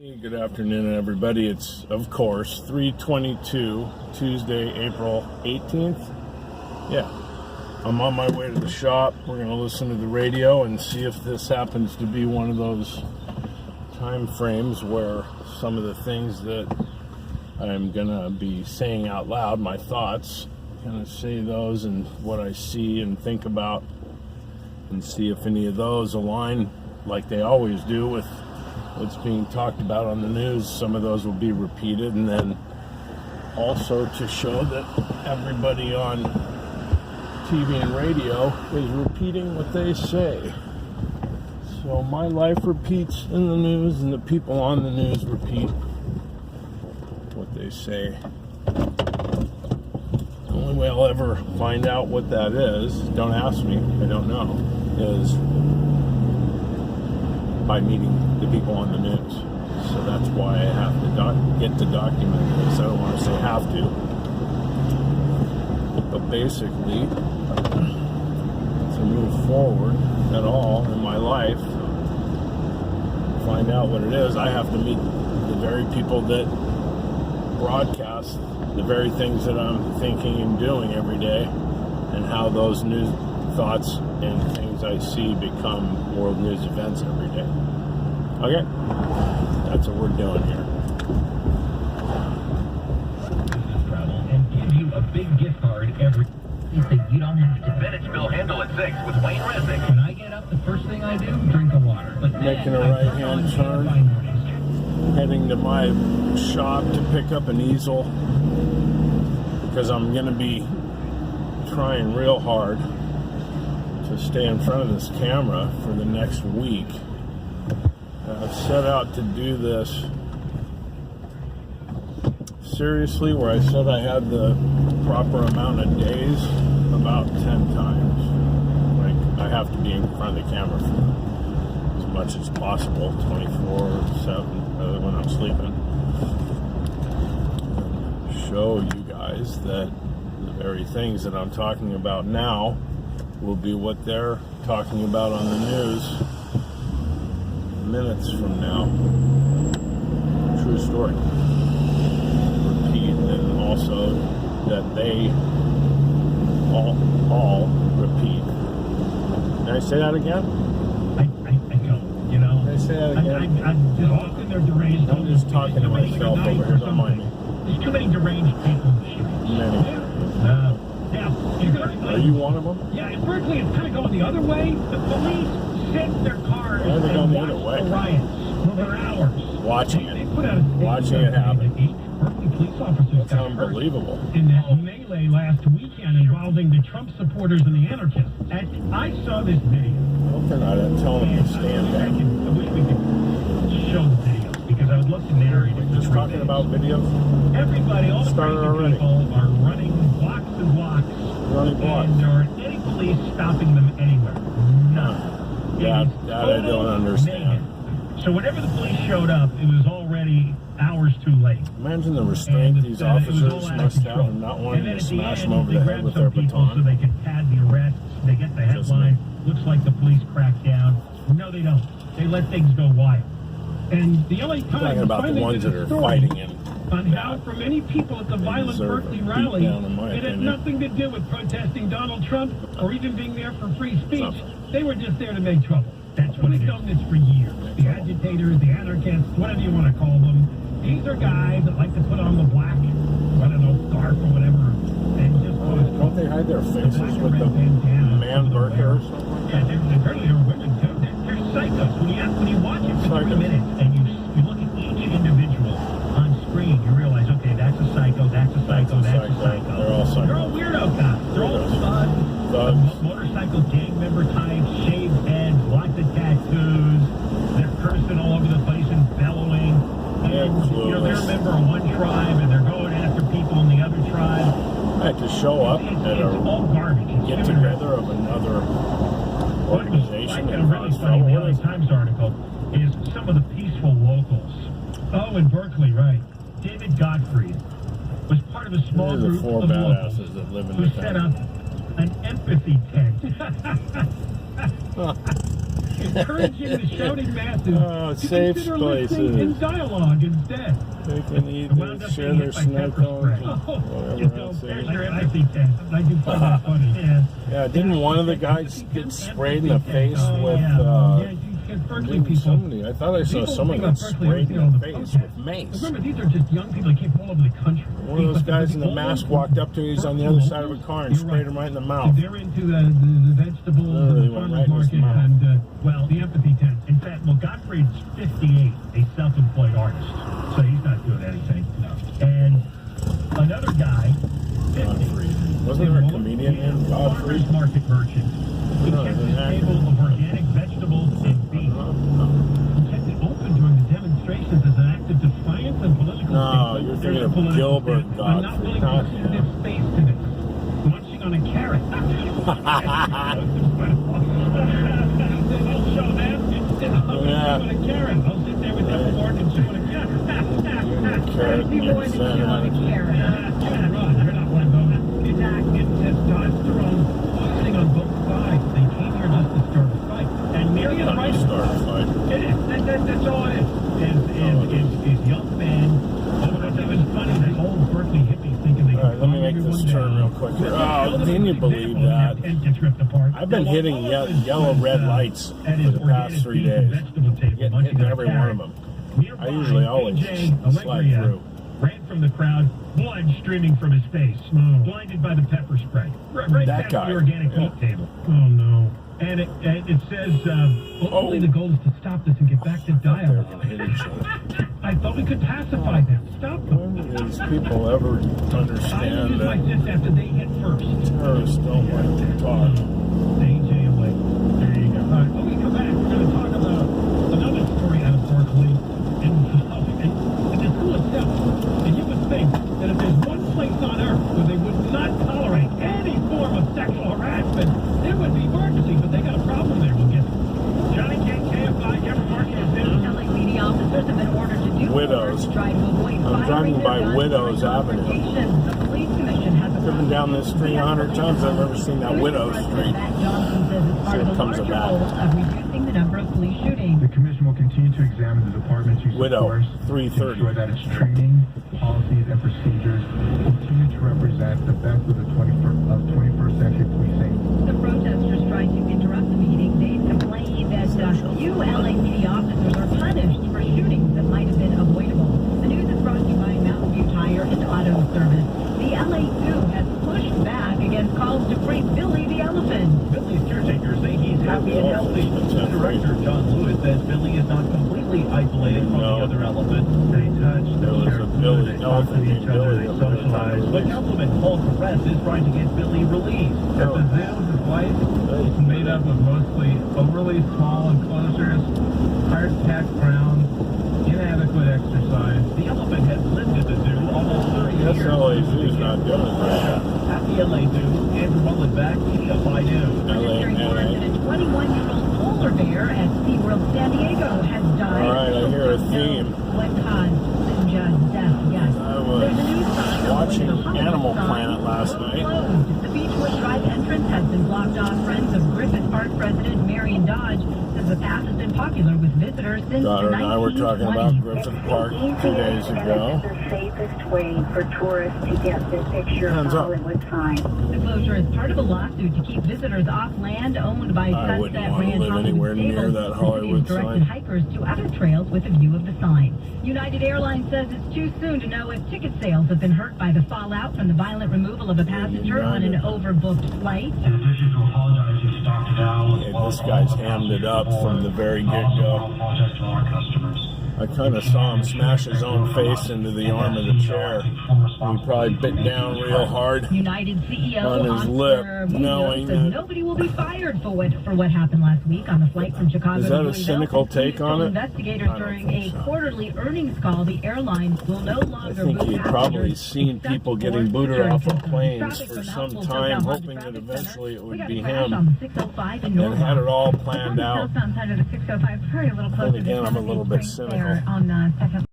Good afternoon, everybody. It's, of course, 3/22, Tuesday, April 18th. Yeah, I'm on my way to the shop. We're going to listen to the radio and see if this happens to be one of those time frames where some of the things that I'm going to be saying out loud, my thoughts, kind of say those and what I see and think about, and see if any of those align like they always do with what's being talked about on the news. Some of those will be repeated, and then also to show that everybody on TV and radio is repeating what they say. So my life repeats in the news, and the people on the news repeat what they say. The only way I'll ever find out what that is, don't ask me, I don't know, is by meeting the people on the news. So that's why I have to get to document this. I don't want to say have to. But basically, to move forward at all in my life, find out what it is, I have to meet the very people that broadcast the very things that I'm thinking and doing every day, and how those news thoughts and things I see become world news events every day. Okay? That's what we're doing here. And give you a big gift card every... You think you don't have to. Bennett's Bill Handle at 6 with Wayne Resnick. When I get up, the first thing I do, drink a water. But making a right-hand turn, heading to my shop to pick up an easel, because I'm going to be trying real hard to stay in front of this camera for the next week. I've set out to do this seriously, where I said I had the proper amount of days about 10 times. Like, I have to be in front of the camera for as much as possible, 24/7 when I'm sleeping. Show you guys that the very things that I'm talking about now will be what they're talking about on the news minutes from now. True story. Repeat, and also that they all repeat. Can I say that again? I don't, you know. Can I say that again? I'm just often they're deranged. I'm just talking to myself over here, don't mind me. There's too many deranged people in the streets. Many. Yeah, in Berkeley. Are you one of them? Yeah, in Berkeley it's kind of going the other way. The police sit their cars Why are they and going the watch other way? the riots for hours. Watching They it. put out a statement Watching it happen. that 8 Berkeley police officers That's got hurt unbelievable. in that melee last weekend involving the Trump supporters and the anarchists. And I saw this video. I hope they're not telling them to stand I back. wish we could show the videos, because I would love to narrate it. Just talking about videos? Everybody, all the Started crazy already. people are running blocks and blocks. Running blocks. And there aren't any police stopping them anywhere. None. Yeah, It is that I don't total understand. mayhem. So whenever the police showed up, it was already hours too late. Imagine the restraint And these it was officers all out of must have, control. and not wanting And then to at the smash end, them over they the head grabbed with some their people so baton. they could pad the arrests. They get the Just headline. Looks like the police cracked down. No, they don't. They let things go wild. And the LA Times Talking about the finally ones did that a are story fighting in. on how, for many people at the violent deserve Berkeley a rally, beatdown, in my it had opinion. nothing to do with protesting Donald Trump or even being there for free speech. They were just there to make trouble. That's what they've done this for years. The agitators, the anarchists, whatever you want to call them. These are guys that like to put on the black, I don't know, scarf or whatever, and just Don't they hide their faces with the man burqa or something? Yeah, apparently there were women too. They're psychos. When you watch it for 3 minutes and you look at each individual on screen, you realize, okay, that's a psycho, that's a psycho, that's a psycho. They're all psycho. They're all weirdo guys. They're all thugs, motorcycle gang member types, shaved heads, lots of tattoos. They're cursing all over the place and bellowing. And, they're a member of one tribe and they're going after people in the other tribe. I had to show up at It's all garbage. a get-together of another organization. Like a really funny the LA Times article is some of the peaceful locals. Oh, in Berkeley, right. David Gottfried was part of a small These are group four of badasses locals that live in who the set town. up an empathy tent. encouraging the shouting masses to safe consider listening places. in dialogue instead. They can eat, Wound they up share being their hit by snow pepper cones, spray. whatever else they There's eat. your empathy test. I do find that funny. Yeah. Yeah, didn't one of the guys get sprayed in the face with, Berkeley didn't people. somebody, I thought I saw someone get sprayed in the face with mace. Remember, these are just young people that came from all over the country. One of those guys in the mask walked up to me, he's on the other side of a car and sprayed him right in the mouth. They're into the vegetables Literally and the went farmer's right in his market mouth. and, well, the empathy test. In fact, well, Gottfried's 58, a self-employed artist, so he's not doing anything. No. And another guy, 50. Wasn't there a comedian named Godfrey? Farmer's market merchant. He No, kept he's his an actor. table of organic vegetables and beef. He kept it open during the demonstrations as an act of defiance and political No, statement. you're There's thinking a of political Gilbert statement. I'm not Gottfried, willing not to him. give space to this. Munching on a carrot. I'll show them. I'll Yeah. chewing a carrot. I'll sit there with that fork and chewing a carrot. Carrot He wanted to chew on a carrot. You're not one of those. It's active testosterone oozing on both sides. They came here just to start a fight. And Miriam Not Rice to start a fight. it is. That's all it is. Is young man. Oh, it's even funny. The old Berkeley hippies thinking they All right, let me make this turn real quick here. Oh, can you believe that? I've been hitting yellow, red lights for the past 3 days. Hitting every one of them. I usually always slide through. Ran from the crowd, blood streaming from his face, blinded by the pepper spray. Right That back to guy, the organic yeah. meat table. Oh no. And it says, hopefully the goal is to stop this and get back to They're dialogue. gonna hit each other. I thought we could pacify them. Stop them. When do these people ever I understand use my that sense after they hit first. terrorists don't like to talk? AJ away. There you go. All right, when we come back, we're going to talk about another story out of Berkeley involving the school itself. And you would think that if there's one place on earth where they would not tolerate any form of sexual harassment, it would be Berkeley. But they got a problem there. We'll get Johnny King, KFI, Kevin Marquez. LAPD officers have been ordered to do Widows. more to try to avoid I'm driving by Widows Avenue. The police commission has Driven down this street 100 times. I've never seen that Widows Street. Matt Johnson says it's part So of it a comes larger about. goal of reducing the number of police shootings. The commission will continue to examine the department's use Widow, of force 330. to ensure that its training, policies, and procedures continue to represent the best of the 21st century policing. The protesters tried to interrupt the meeting. They complained that few LAPD officers are punished for shootings that might have been avoidable. The news is brought to you by Mountain View Tire and Auto Service. The LA Zoo has pushed back against calls to free Billy the elephant. Billy's caretakers say he's happy and healthy. The director, John Lewis, says Billy is not completely isolated from the other elephants. They touch, There was a Billy, elephant named Billy they up there. socialize. The councilman, Paul Perez, is trying to get Billy released. At the zoo, his life is made up of mostly overly small enclosures, hard-packed grounds, inadequate exercise. The elephant has lived at the zoo almost 30 Guess years. LA Zoo's not doing it right. At the LA Zoo, Andrew Mullenbeck, KFI News. Registering more than a 21-year-old polar bear at SeaWorld San Diego has died. All right, I hear a Don't know theme. What caused Sinja's death? Yes. I was There's a new sign watching over the Hollywood Animal sign. Planet last night. Closed. The Beechwood Drive entrance has been blocked off. Friends of Griffith Park President Marion Dodge says the path has been popular with visitors since Daughter and I were 1920. talking about Griffith Park 2 days ago. The safest way for tourists to get the picture of Hands up. Hollywood sign. The closure is part of a lawsuit to keep visitors off land owned by I wouldn't Sunset want to Ranch live Hollywood anywhere near Stables. that The Hollywood city has directed sign. hikers to other trails with a view of the sign. United Airlines says it's too soon to know if ticket sales have been hurt by the fallout from the violent removal of a passenger on an overbooked flight. In addition to apologizing to Dr. Dow, Yeah, this guy's hammed it up from the very get-go. apologize to our customers. I kind of saw him smash his own face into the arm of the chair. He probably bit down real hard. United CEO On his Oscar lip, Munoz knowing says that- nobody will be fired for what happened last week on the flight from Chicago. Is to that a Louisville. cynical take on it? Investigators I don't during think a so. quarterly earnings call, the airline will no I longer think boot he'd probably passengers seen except people for getting booted security off of systems. planes Traffic for from some Mount time, Southbound hoping that Traffic eventually Center. it We would got be a crash him. on the 605 in And had it all Norwalk. planned On the out. southbound side of the 605, very a little closer again, to I'm a little bit right cynical. there on the second